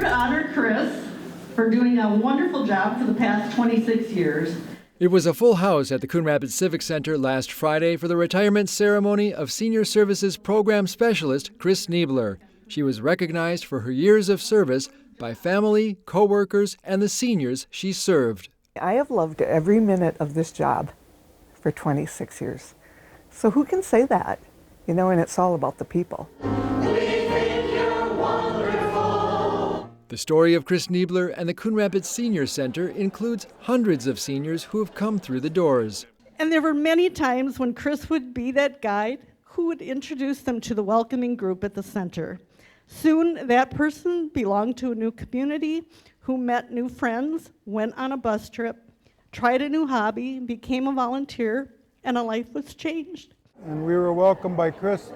here to honor Chris for doing a wonderful job for the past 26 years. It was a full house at the Coon Rapids Civic Center last Friday for the retirement ceremony of Senior Services Program Specialist Chris Niebler. She was recognized for her years of service by family, co-workers, and the seniors she served. I have loved every minute of this job for 26 years. So who can say that? You know, and it's all about the people. The story of Chris Niebler and the Coon Rapids Senior Center includes hundreds of seniors who have come through the doors. And there were many times when Chris would be that guide who would introduce them to the welcoming group at the center. Soon, that person belonged to a new community, who met new friends, went on a bus trip, tried a new hobby, became a volunteer, and a life was changed. And we were welcomed by Chris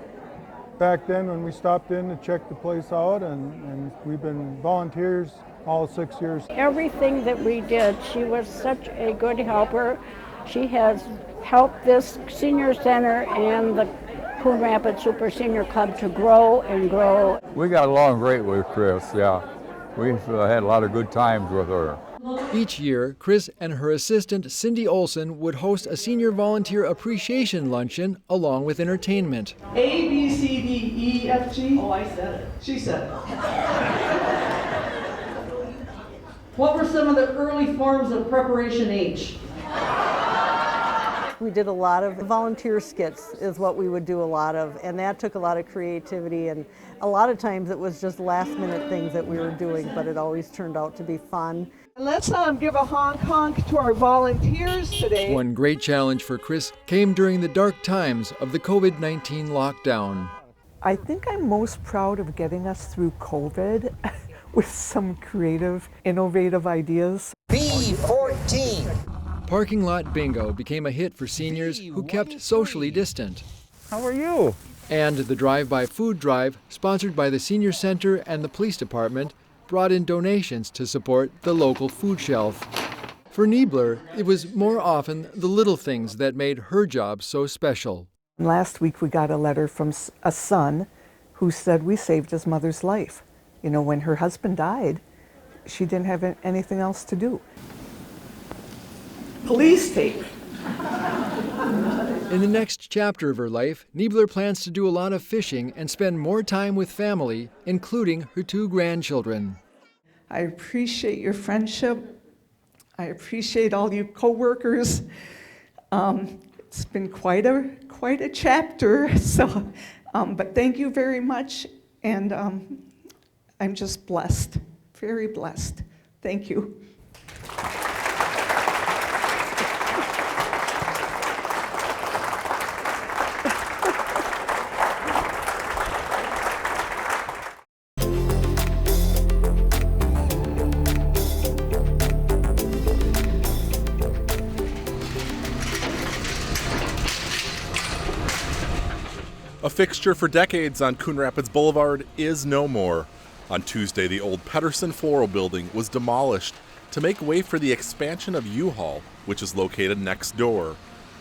back then when we stopped in to check the place out, and we've been volunteers all 6 years. Everything that we did, she was such a good helper. She has helped this senior center and the Coon Rapids Super Senior Club to grow and grow. We got along great with Chris, yeah. We've had a lot of good times with her. Each year, Chris and her assistant, Cindy Olson, would host a senior volunteer appreciation luncheon along with entertainment. A, B, C, D, E, F, G. Oh, I said it. She said it. What were some of the early forms of preparation H? We did a lot of volunteer skits is what we would do a lot of, and that took a lot of creativity, and a lot of times it was just last minute things that we were doing, but it always turned out to be fun. Let's give a honk honk to our volunteers today. One great challenge for Chris came during the dark times of the COVID-19 lockdown. I think I'm most proud of getting us through COVID with some creative, innovative ideas. B14. Parking lot bingo became a hit for seniors who kept socially distant. How are you? And the drive-by food drive, sponsored by the Senior Center and the Police Department, brought in donations to support the local food shelf. For Niebler, it was more often the little things that made her job so special. Last week we got a letter from a son who said we saved his mother's life. You know, when her husband died, she didn't have anything else to do. Police tape. In the next chapter of her life, Niebler plans to do a lot of fishing and spend more time with family, including her 2 grandchildren. I appreciate your friendship. I appreciate all you co-workers. It's been quite a chapter, so, but thank you very much, and I'm just blessed, very blessed. Thank you. A fixture for decades on Coon Rapids Boulevard is no more. On Tuesday, the old Patterson floral building was demolished to make way for the expansion of U-Haul, which is located next door.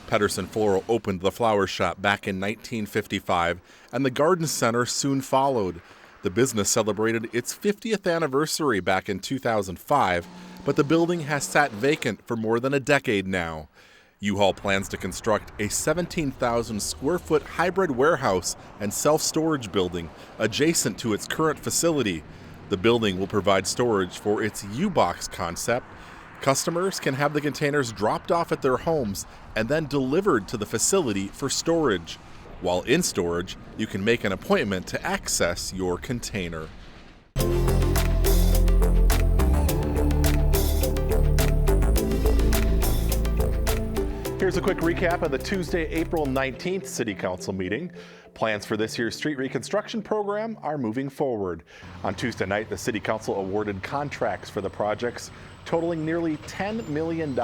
Patterson Floral opened the flower shop back in 1955, and the garden center soon followed. The business celebrated its 50th anniversary back in 2005, but the building has sat vacant for more than a decade now. U-Haul plans to construct a 17,000 square foot hybrid warehouse and self-storage building adjacent to its current facility. The building will provide storage for its U-Box concept. Customers can have the containers dropped off at their homes and then delivered to the facility for storage. While in storage, you can make an appointment to access your container. Here's a quick recap of the Tuesday, April 19th City Council meeting. Plans for this year's street reconstruction program are moving forward. On Tuesday night, the City Council awarded contracts for the projects totaling nearly $10 million.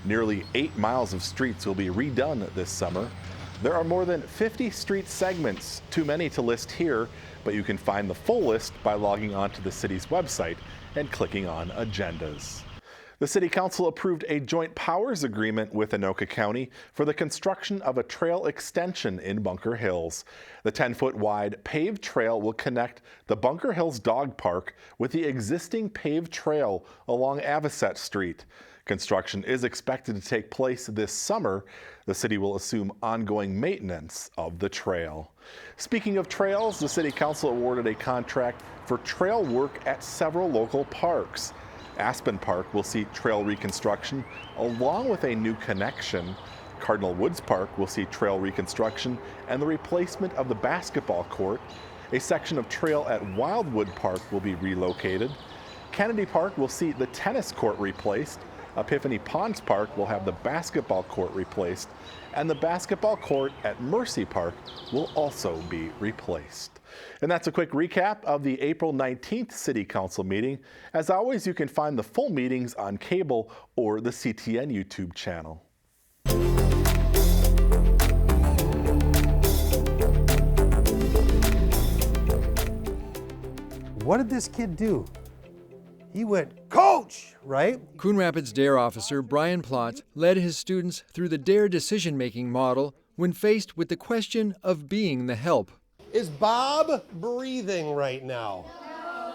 Nearly 8 miles of streets will be redone this summer. There are more than 50 street segments, too many to list here, but you can find the full list by logging on to the city's website and clicking on agendas. The City Council approved a joint powers agreement with Anoka County for the construction of a trail extension in Bunker Hills. The 10-foot wide paved trail will connect the Bunker Hills Dog Park with the existing paved trail along Avocet Street. Construction is expected to take place this summer. The city will assume ongoing maintenance of the trail. Speaking of trails, the City Council awarded a contract for trail work at several local parks. Aspen Park will see trail reconstruction along with a new connection. Cardinal Woods Park will see trail reconstruction and the replacement of the basketball court. A section of trail at Wildwood Park will be relocated. Kennedy Park will see the tennis court replaced. Epiphany Ponds Park will have the basketball court replaced, and the basketball court at Mercy Park will also be replaced. And that's a quick recap of the April 19th City Council meeting. As always, you can find the full meetings on cable or the CTN YouTube channel. What did this kid do? He went, "Coach!" right? Coon Rapids DARE officer Brian Plotz led his students through the DARE decision-making model when faced with the question of being the help. Is Bob breathing right now?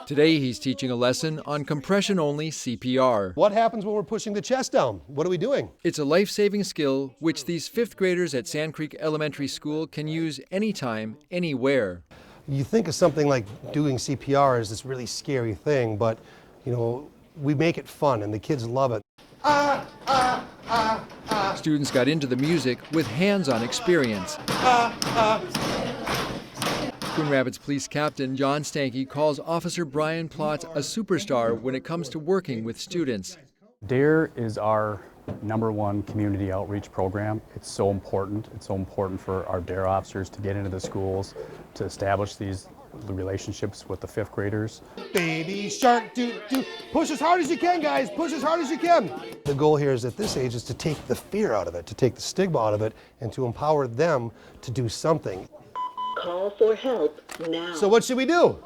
Today he's teaching a lesson on compression-only CPR. What happens when we're pushing the chest down? What are we doing? It's a life-saving skill which these fifth graders at Sand Creek Elementary School can use anytime, anywhere. You think of something like doing CPR as this really scary thing, but you know, we make it fun and the kids love it. Students got into the music with hands-on experience. Coon Rapids Police Captain John Stanky calls Officer Brian Plotz a superstar when it comes to working with students. DARE is our #1 community outreach program. It's so important. It's so important for our DARE officers to get into the schools, to establish the relationships with the fifth graders. Baby shark, do. Push as hard as you can, guys. Push as hard as you can. The goal here is at this age is to take the fear out of it, to take the stigma out of it, and to empower them to do something. Call for help now. So what should we do?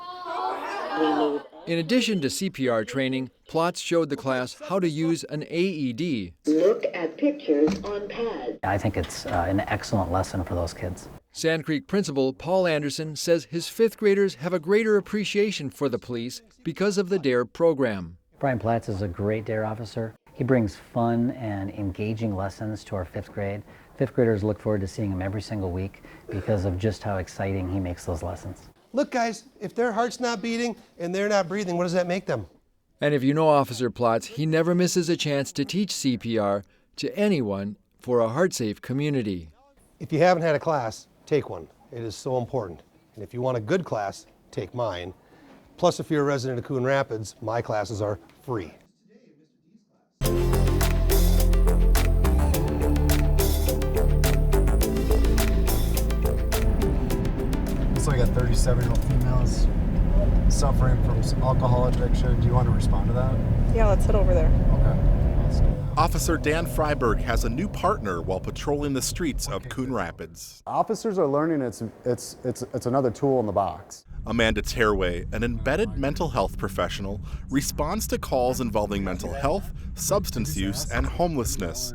In addition to CPR training, Plotz showed the class how to use an AED. Look at pictures on pad. I think it's an excellent lesson for those kids. Sand Creek principal Paul Anderson says his fifth graders have a greater appreciation for the police because of the DARE program. Brian Plotz is a great DARE officer. He brings fun and engaging lessons to our fifth grade. Fifth graders look forward to seeing him every single week because of just how exciting he makes those lessons. Look, guys, if their heart's not beating and they're not breathing, what does that make them? And if you know Officer Plotz, he never misses a chance to teach CPR to anyone for a heart-safe community. If you haven't had a class, take one. It is so important. And if you want a good class, take mine. Plus, if you're a resident of Coon Rapids, my classes are free. It's like a 37-year-old female is suffering from alcohol addiction. Do you want to respond to that? Yeah, let's head over there. Okay. Officer Dan Freiberg has a new partner while patrolling the streets of Coon Rapids. Officers are learning it's another tool in the box. Amanda Terway, an embedded mental health professional, responds to calls involving mental health, substance use, and homelessness.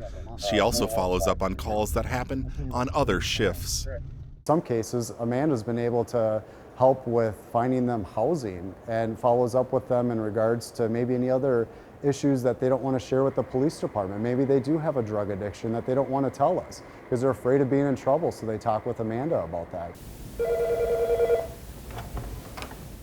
She also follows up on calls that happen on other shifts. In some cases, Amanda's been able to help with finding them housing and follows up with them in regards to maybe any other issues that they don't want to share with the police department. Maybe they do have a drug addiction that they don't want to tell us because they're afraid of being in trouble, so they talk with Amanda about that.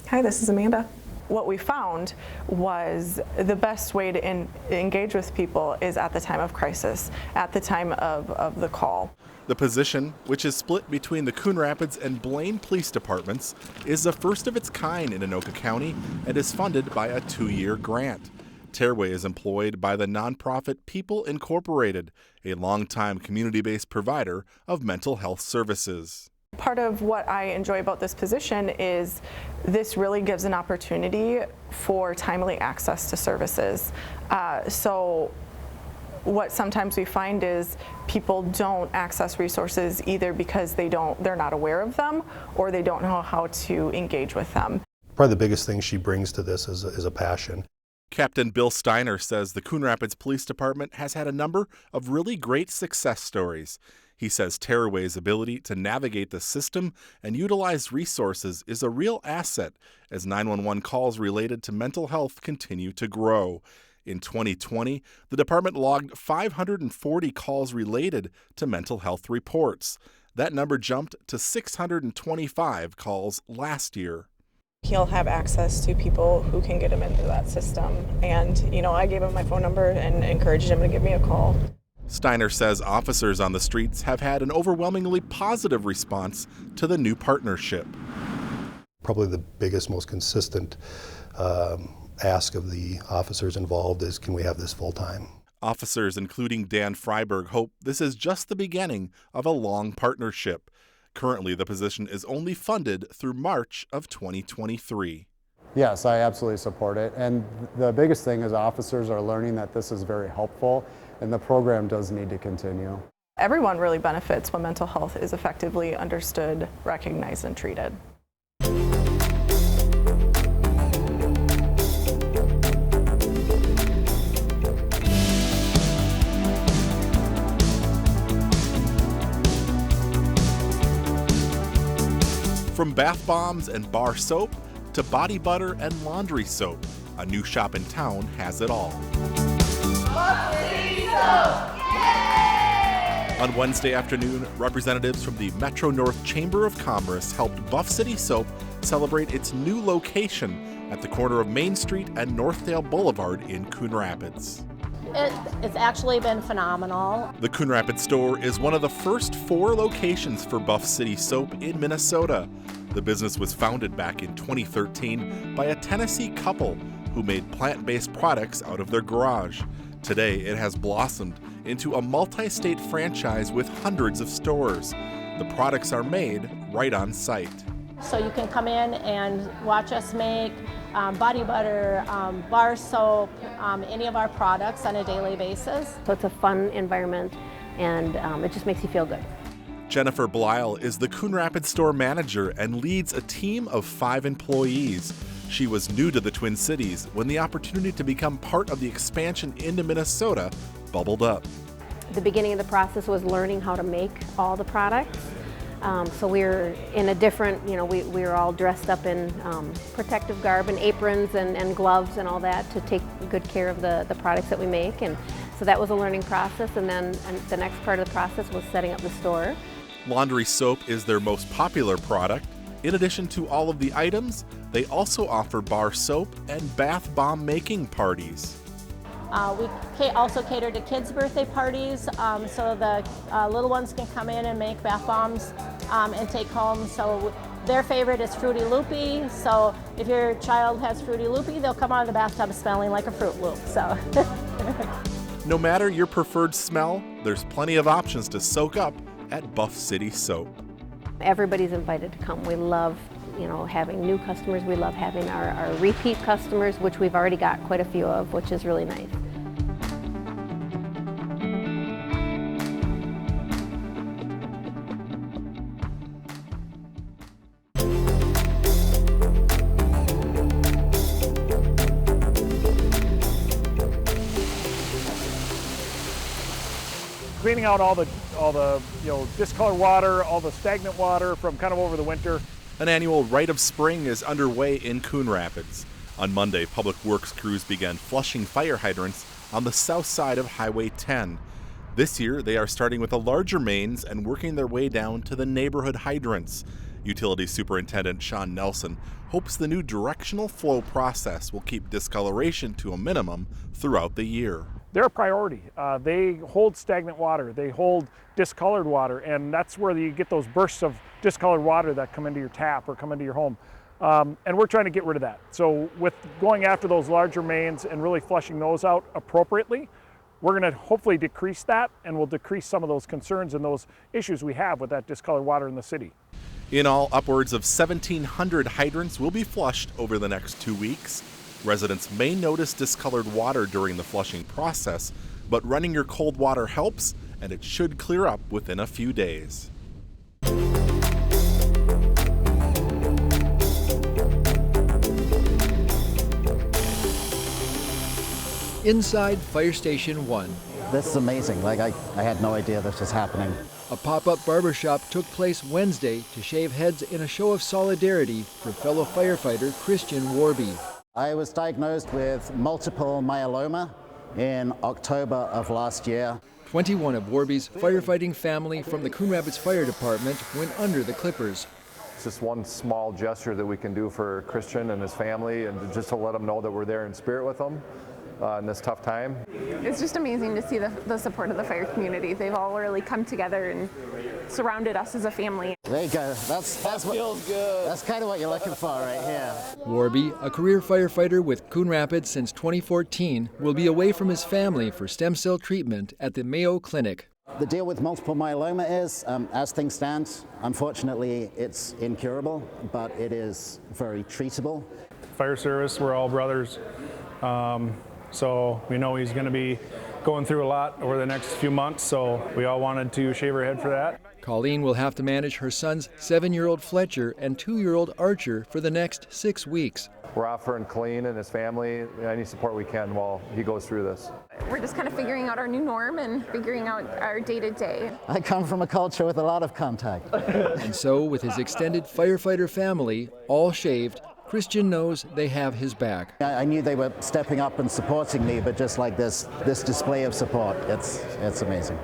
Hi, this is Amanda. What we found was the best way to engage with people is at the time of crisis, at the time of the call. The position, which is split between the Coon Rapids and Blaine police departments, is the first of its kind in Anoka County and is funded by a 2-year grant. Terway is employed by the nonprofit People Incorporated, a longtime community-based provider of mental health services. Part of what I enjoy about this position is this really gives an opportunity for timely access to services. So what sometimes we find is people don't access resources either because they're not aware of them or they don't know how to engage with them. Probably the biggest thing she brings to this is a passion. Captain Bill Steiner says the Coon Rapids Police Department has had a number of really great success stories. He says Tearaway's ability to navigate the system and utilize resources is a real asset as 911 calls related to mental health continue to grow. In 2020, the department logged 540 calls related to mental health reports. That number jumped to 625 calls last year. He'll have access to people who can get him into that system. And, I gave him my phone number and encouraged him to give me a call. Steiner says officers on the streets have had an overwhelmingly positive response to the new partnership. Probably the biggest, most consistent ask of the officers involved is, can we have this full time? Officers, including Dan Freiberg, hope this is just the beginning of a long partnership. Currently, the position is only funded through March of 2023. Yes, I absolutely support it. And the biggest thing is officers are learning that this is very helpful, and the program does need to continue. Everyone really benefits when mental health is effectively understood, recognized, and treated. From bath bombs and bar soap to body butter and laundry soap, a new shop in town has it all. On Wednesday afternoon, representatives from the Metro North Chamber of Commerce helped Buff City Soap celebrate its new location at the corner of Main Street and Northdale Boulevard in Coon Rapids. It's actually been phenomenal. The Coon Rapids store is one of the first 4 locations for Buff City Soap in Minnesota. The business was founded back in 2013 by a Tennessee couple who made plant-based products out of their garage. Today, it has blossomed into a multi-state franchise with hundreds of stores. The products are made right on site. So you can come in and watch us make body butter, bar soap, any of our products on a daily basis. So it's a fun environment, and it just makes you feel good. Jennifer Blyle is the Coon Rapids store manager and leads a team of 5 employees. She was new to the Twin Cities when the opportunity to become part of the expansion into Minnesota bubbled up. The beginning of the process was learning how to make all the products. So we were in a different, we were all dressed up in protective garb and aprons and gloves and all that to take good care of the products that we make. And so that was a learning process. And then the next part of the process was setting up the store. Laundry soap is their most popular product. In addition to all of the items, they also offer bar soap and bath bomb making parties. We also cater to kids' birthday parties, so the little ones can come in and make bath bombs and take home. So their favorite is Fruity Loopy. So if your child has Fruity Loopy, they'll come out of the bathtub smelling like a Fruit Loop. So. No matter your preferred smell, there's plenty of options to soak up at Buff City Soap. Everybody's invited to come. We love, having new customers. We love having our repeat customers, which we've already got quite a few of, which is really nice. Cleaning out all the discolored water, all the stagnant water from kind of over the winter. An annual Rite of Spring is underway in Coon Rapids. On Monday, Public Works crews began flushing fire hydrants on the south side of Highway 10. This year, they are starting with the larger mains and working their way down to the neighborhood hydrants. Utility Superintendent Sean Nelson hopes the new directional flow process will keep discoloration to a minimum throughout the year. They're a priority. They hold stagnant water, they hold discolored water, and that's where you get those bursts of discolored water that come into your tap or come into your home. And we're trying to get rid of that. So with going after those larger mains and really flushing those out appropriately, we're going to hopefully decrease that, and we'll decrease some of those concerns and those issues we have with that discolored water in the city. In all, upwards of 1,700 hydrants will be flushed over the next 2 weeks. Residents may notice discolored water during the flushing process, but running your cold water helps, and it should clear up within a few days. inside Fire Station 1. This is amazing. Like, I had no idea this was happening. A pop-up barbershop took place Wednesday to shave heads in a show of solidarity for fellow firefighter Christian Warby. I was diagnosed with multiple myeloma in October of last year. 21 of Warby's firefighting family from the Coon Rapids Fire Department went under the clippers. It's just one small gesture that we can do for Christian and his family, and just to let them know that we're there in spirit with them in this tough time. It's just amazing to see the support of the fire community. They've all really come together and surrounded us as a family. There you go. That feels good. That's kind of what you're looking for right here. Warby, a career firefighter with Coon Rapids since 2014, will be away from his family for stem cell treatment at the Mayo Clinic. The deal with multiple myeloma is, as things stand, unfortunately it's incurable, but it is very treatable. Fire service, we're all brothers. So we know he's going to be going through a lot over the next few months, so we all wanted to shave our head for that. Colleen will have to manage her son's 7-year-old Fletcher and 2-year-old Archer for the next 6 weeks. We're offering Colleen and his family any support we can while he goes through this. We're just kind of figuring out our new norm and figuring out our day-to-day. I come from a culture with a lot of contact. And so, with his extended firefighter family, all shaved, Christian knows they have his back. I knew they were stepping up and supporting me, but just like this display of support, it's amazing.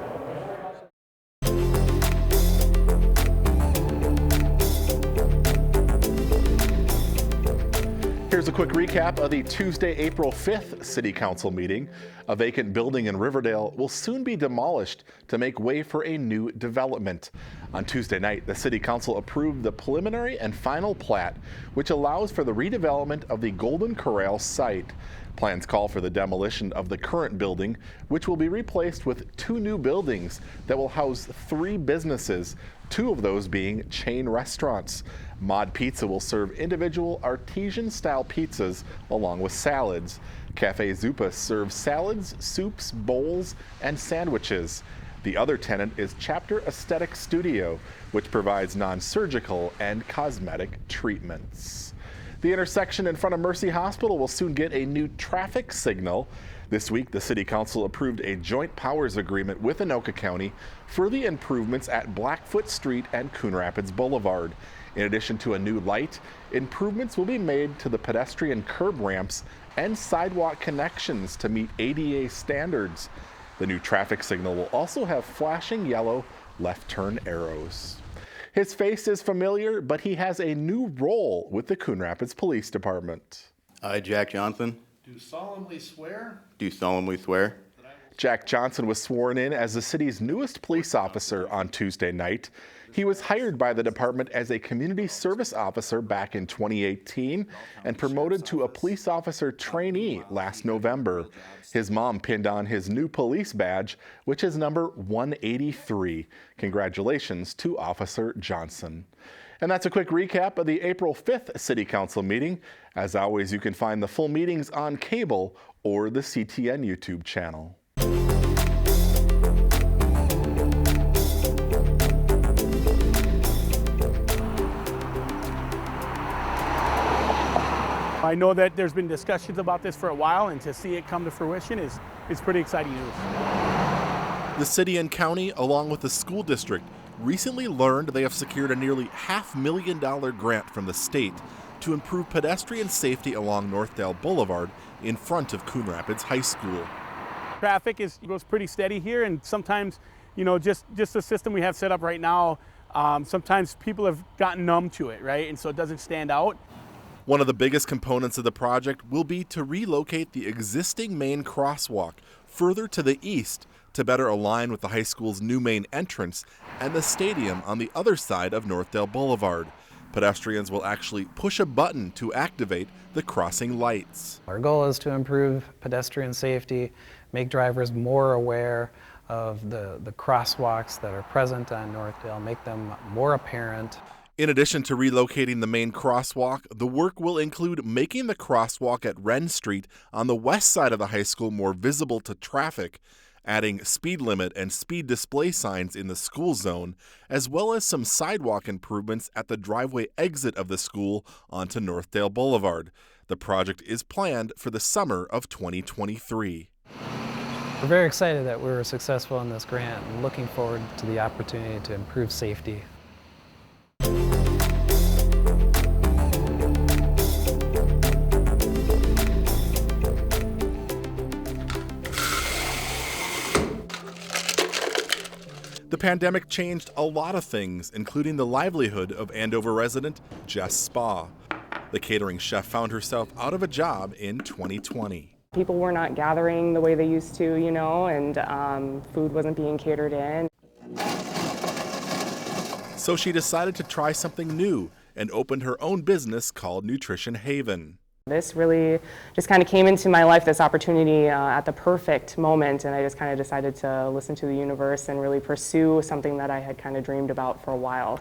Here's a quick recap of the Tuesday, April 5th City Council meeting. A vacant building in Riverdale will soon be demolished to make way for a new development. On Tuesday night, the City Council approved the preliminary and final plat, which allows for the redevelopment of the Golden Corral site. Plans call for the demolition of the current building, which will be replaced with 2 new buildings that will house 3 businesses, 2 of those being chain restaurants. Mod Pizza will serve individual artesian-style pizzas along with salads. Cafe Zupa serves salads, soups, bowls, and sandwiches. The other tenant is Chapter Aesthetic Studio, which provides non-surgical and cosmetic treatments. The intersection in front of Mercy Hospital will soon get a new traffic signal. This week, the City Council approved a joint powers agreement with Anoka County for the improvements at Blackfoot Street and Coon Rapids Boulevard. In addition to a new light, improvements will be made to the pedestrian curb ramps and sidewalk connections to meet ADA standards. The new traffic signal will also have flashing yellow left turn arrows. His face is familiar, but he has a new role with the Coon Rapids Police Department. I, Jack Johnson. Do solemnly swear. Do solemnly swear. Jack Johnson was sworn in as the city's newest police officer on Tuesday night. He was hired by the department as a community service officer back in 2018 and promoted to a police officer trainee last November. His mom pinned on his new police badge, which is number 183. Congratulations to Officer Johnson. And that's a quick recap of the April 5th City Council meeting. As always, you can find the full meetings on cable or the CTN YouTube channel. I know that there's been discussions about this for a while, and to see it come to fruition is pretty exciting news. The city and county, along with the school district, recently learned they have secured a nearly $500,000 grant from the state to improve pedestrian safety along Northdale Boulevard in front of Coon Rapids High School. Traffic goes pretty steady here, and sometimes, just the system we have set up right now, sometimes people have gotten numb to it, right? And so it doesn't stand out. One of the biggest components of the project will be to relocate the existing main crosswalk further to the east to better align with the high school's new main entrance and the stadium on the other side of Northdale Boulevard. Pedestrians will actually push a button to activate the crossing lights. Our goal is to improve pedestrian safety, make drivers more aware of the crosswalks that are present on Northdale, make them more apparent. In addition to relocating the main crosswalk, the work will include making the crosswalk at Wren Street on the west side of the high school more visible to traffic, adding speed limit and speed display signs in the school zone, as well as some sidewalk improvements at the driveway exit of the school onto Northdale Boulevard. The project is planned for the summer of 2023. We're very excited that we were successful in this grant and looking forward to the opportunity to improve safety. The pandemic changed a lot of things, including the livelihood of Andover resident Jess Spa. The catering chef found herself out of a job in 2020. People were not gathering the way they used to, and food wasn't being catered in. So she decided to try something new and opened her own business called Nutrition Haven. This really just kind of came into my life, this opportunity at the perfect moment, and I just kind of decided to listen to the universe and really pursue something that I had kind of dreamed about for a while.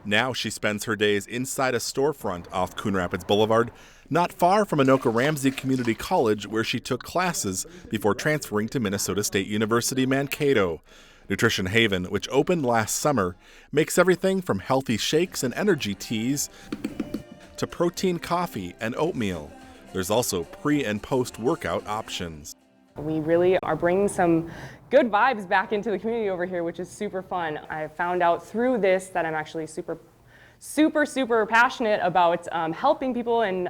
Now she spends her days inside a storefront off Coon Rapids Boulevard, not far from Anoka Ramsey Community College, where she took classes before transferring to Minnesota State University Mankato. Nutrition Haven, which opened last summer, makes everything from healthy shakes and energy teas to protein coffee and oatmeal. There's also pre- and post-workout options. We really are bringing some good vibes back into the community over here, which is super fun. I found out through this that I'm actually super passionate about helping people and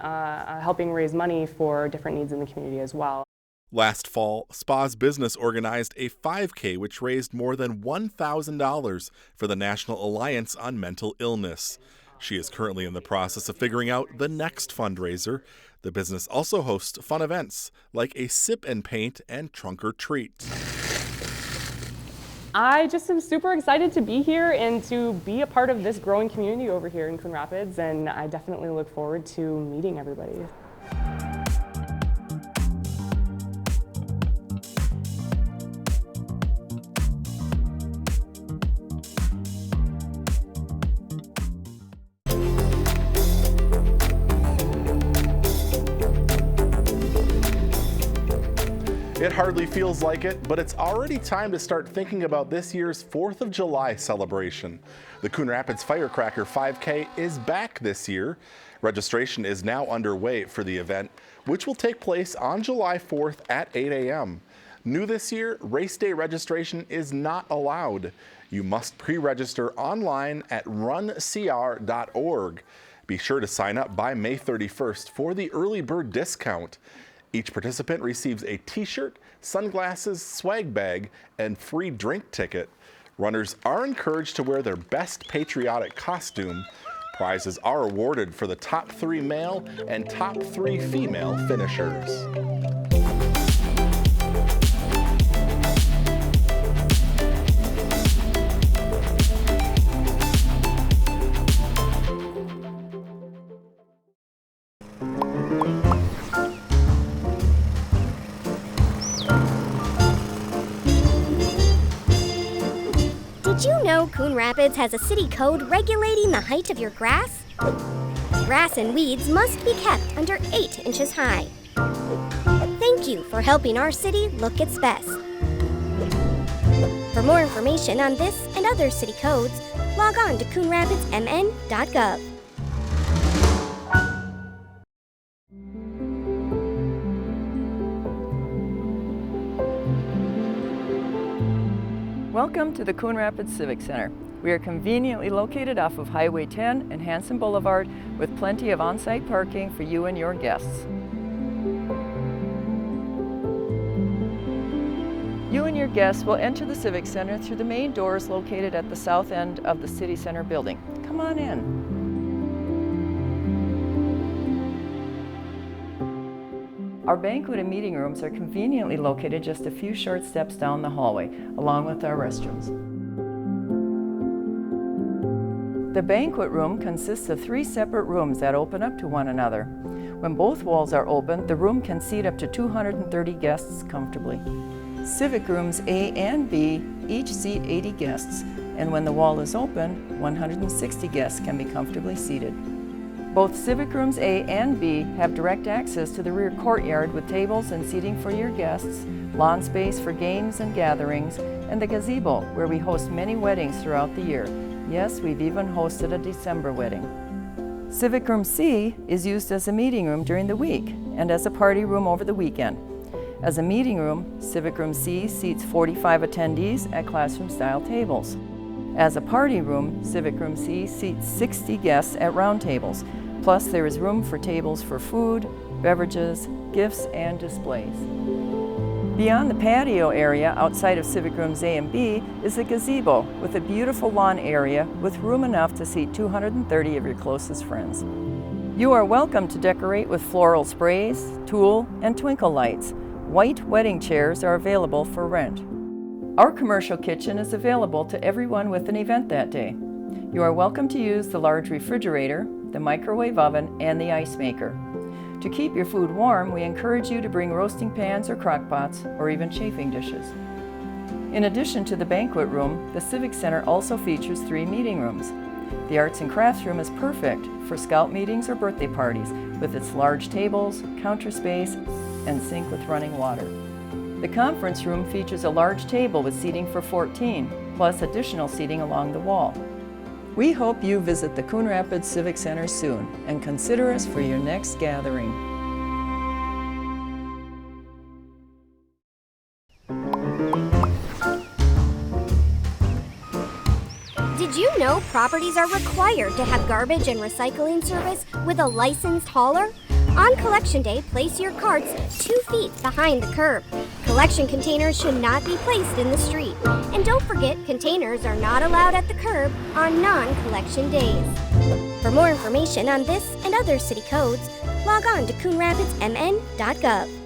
helping raise money for different needs in the community as well. Last fall, Spa's business organized a 5K which raised more than $1,000 for the National Alliance on Mental Illness. She is currently in the process of figuring out the next fundraiser. The business also hosts fun events like a sip and paint and trunk or treat. I just am super excited to be here and to be a part of this growing community over here in Coon Rapids, and I definitely look forward to meeting everybody. It hardly feels like it, but it's already time to start thinking about this year's 4th of July celebration. The Coon Rapids Firecracker 5K is back this year. Registration is now underway for the event, which will take place on July 4th at 8 a.m. New this year, race day registration is not allowed. You must pre-register online at runcr.org. Be sure to sign up by May 31st for the early bird discount. Each participant receives a t-shirt, sunglasses, swag bag, and free drink ticket. Runners are encouraged to wear their best patriotic costume. Prizes are awarded for the top 3 male and top 3 female finishers. Did you know Coon Rapids has a city code regulating the height of your grass? Grass and weeds must be kept under 8 inches high. Thank you for helping our city look its best. For more information on this and other city codes, log on to coonrapidsmn.gov. Welcome to the Coon Rapids Civic Center. We are conveniently located off of Highway 10 and Hanson Boulevard with plenty of on-site parking for you and your guests. You and your guests will enter the Civic Center through the main doors located at the south end of the City Center building. Come on in. Our banquet and meeting rooms are conveniently located just a few short steps down the hallway, along with our restrooms. The banquet room consists of 3 separate rooms that open up to one another. When both walls are open, the room can seat up to 230 guests comfortably. Civic rooms A and B each seat 80 guests, and when the wall is open, 160 guests can be comfortably seated. Both Civic Rooms A and B have direct access to the rear courtyard with tables and seating for your guests, lawn space for games and gatherings, and the gazebo where we host many weddings throughout the year. Yes, we've even hosted a December wedding. Civic Room C is used as a meeting room during the week and as a party room over the weekend. As a meeting room, Civic Room C seats 45 attendees at classroom-style tables. As a party room, Civic Room C seats 60 guests at round tables, plus there is room for tables for food, beverages, gifts, and displays. Beyond the patio area outside of Civic Rooms A and B is a gazebo with a beautiful lawn area with room enough to seat 230 of your closest friends. You are welcome to decorate with floral sprays, tulle, and twinkle lights. White wedding chairs are available for rent. Our commercial kitchen is available to everyone with an event that day. You are welcome to use the large refrigerator, the microwave oven, and the ice maker. To keep your food warm, we encourage you to bring roasting pans or crock pots, or even chafing dishes. In addition to the banquet room, the Civic Center also features 3 meeting rooms. The Arts and Crafts room is perfect for scout meetings or birthday parties with its large tables, counter space, and sink with running water. The conference room features a large table with seating for 14, plus additional seating along the wall. We hope you visit the Coon Rapids Civic Center soon and consider us for your next gathering. Did you know properties are required to have garbage and recycling service with a licensed hauler? On Collection Day, place your carts 2 feet behind the curb. Collection containers should not be placed in the street. And don't forget, containers are not allowed at the curb on non-collection days. For more information on this and other city codes, log on to coonrapidsmn.gov.